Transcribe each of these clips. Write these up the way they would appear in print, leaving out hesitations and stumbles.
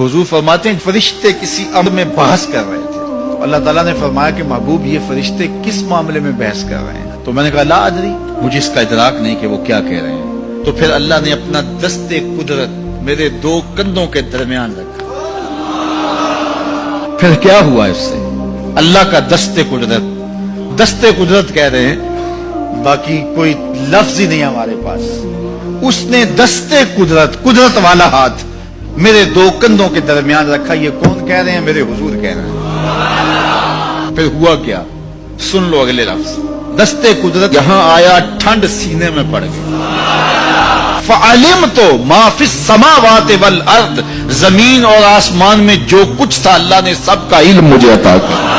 हुजूर फरमाते हैं फरिश्ते किसी अम्र में बहस कर रहे थे, तो अल्लाह ताला ने फरमाया कि महबूब ये फरिश्ते किस मामले में बहस कर रहे हैं? तो मैंने कहा ला अदरी, मुझे इसका इदराक नहीं कि वो क्या कह रहे हैं। तो फिर अल्लाह ने अपना दस्ते कुदरत मेरे दो कंधों के दरमियान रखा। फिर क्या हुआ इससे? अल्लाह का दस्ते कुदरत कह रहे हैं, बाकी कोई लफ्ज ही नहीं हमारे पास। उसने दस्ते कुदरत वाला हाथ मेरे दो कंधों के दरमियान रखा। ये कौन कह रहे हैं? मेरे हुजूर कह रहे हैं। फिर हुआ क्या? सुन लो अगले लफ्ज। दस्ते कुदरत यहां आया, ठंड सीने में पड़ गई। फ़अलिम तो माफिस समावात वल अर्द, जमीन और आसमान में जो कुछ था अल्लाह ने सबका इल्म मुझे अता कर।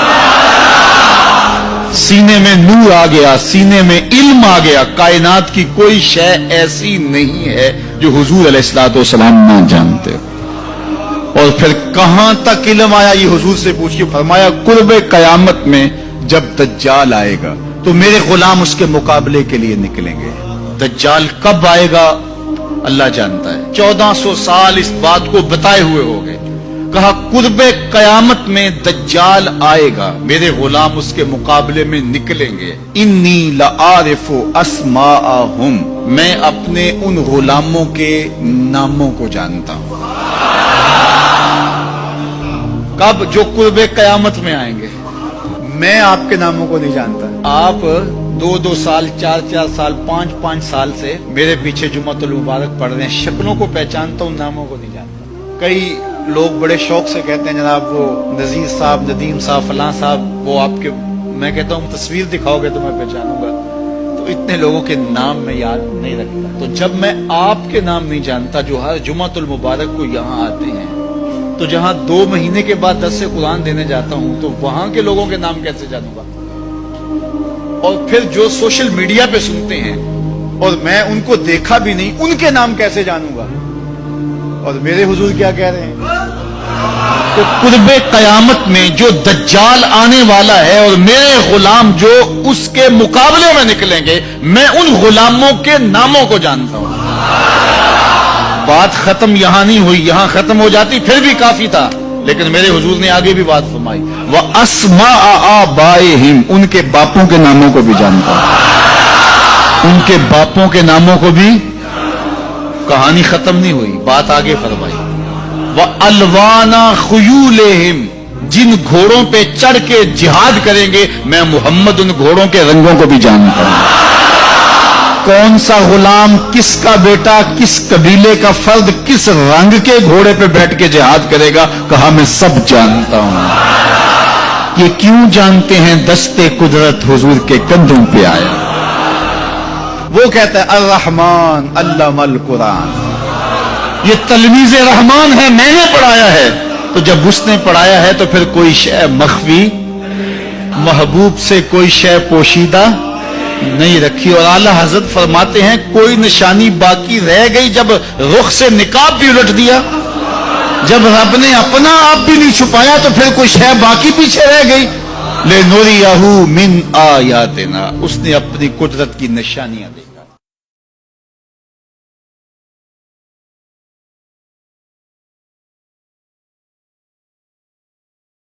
सीने में नूर आ गया, सीने में इल्म आ गया। कायनात की कोई शय ऐसी नहीं है जो हुजूर अलैहिस्सलाम ना जानते। और फिर कहां तक इल्म आया ये हुजूर से पूछिए। फरमाया कुर्बे कयामत में जब दज्जाल आएगा तो मेरे गुलाम उसके मुकाबले के लिए निकलेंगे। दज्जाल कब आएगा अल्लाह जानता है। 1400 साल इस बात को बताए हुए हो गए। कहा कुर्बे कयामत में दज्जाल आएगा, मेरे गुलाम उसके मुकाबले में निकलेंगे। इन्नी लआरिफु अस्माअहुम, मैं अपने उन गुलामों के नामों को जानता हूं। कब? जो कुर्बे कयामत में आएंगे। मैं आपके नामों को नहीं जानता। आप 2-2 साल, 4-4 साल, 5-5 साल से मेरे पीछे जुम्मतुल मुबारक पढ़ रहे हैं। शक्लों को पहचानता हूं, नामों को नहीं जानता। कई लोग बड़े शौक से कहते हैं जनाब वो नजीर साहब, नदीम साहब, फलां साहब, वो आपके, मैं कहता हूं तस्वीर दिखाओगे तो मैं पहचानूंगा। तो इतने लोगों के नाम मैं याद नहीं रखता। तो जब मैं आपके नाम नहीं जानता जो हर जुम्मतुल मुबारक को यहाँ आते हैं, तो जहां 2 महीने के बाद 10 से कुरान देने जाता हूं, तो वहां के लोगों के नाम कैसे जानूंगा? और फिर जो सोशल मीडिया पे सुनते हैं और मैं उनको देखा भी नहीं, उनके नाम कैसे जानूंगा? और मेरे हुजूर क्या कह रहे हैं? तो कुर्बे कयामत में जो दज्जाल आने वाला है और मेरे गुलाम जो उसके मुकाबले में निकलेंगे, मैं उन गुलामों के नामों को जानता हूं। बात खत्म यहां नहीं हुई। यहां खत्म हो जाती फिर भी काफी था, लेकिन मेरे हुजूर ने आगे भी बात फरमाई। वह अस्माअ आबाइहिम, उनके बापों के नामों को भी जानता हूं। उनके बापों के नामों को भी। कहानी खत्म नहीं हुई, बात आगे फरमाई। वह अलवाना खुयूलेहिम, जिन घोड़ों पे चढ़ के जिहाद करेंगे, मैं मोहम्मद उन घोड़ों के रंगों को भी जानता हूं। कौन सा गुलाम, किसका बेटा, किस कबीले का फर्द, किस रंग के घोड़े पे बैठ के जिहाद करेगा, कहा मैं सब जानता हूं। ये क्यों जानते हैं? दस्ते कुदरत हुजूर के कंधों पे आया। वो कहता है अर्रहमान अल्लमल कुरान, ये तलमीज़े रहमान है, मैंने पढ़ाया है। तो जब उसने पढ़ाया है तो फिर कोई शय मख्फी, महबूब से कोई शय पोशीदा नहीं रखी। और आला हजरत फरमाते हैं कोई निशानी बाकी रह गई जब रुख से निकाब भी उलट दिया, जब रब ने अपना आप भी नहीं छुपाया, तो फिर कोई शय बाकी पीछे रह गई। ले नूरियहू मिन आयातिना, उसने अपनी कुदरत की निशानियां दी।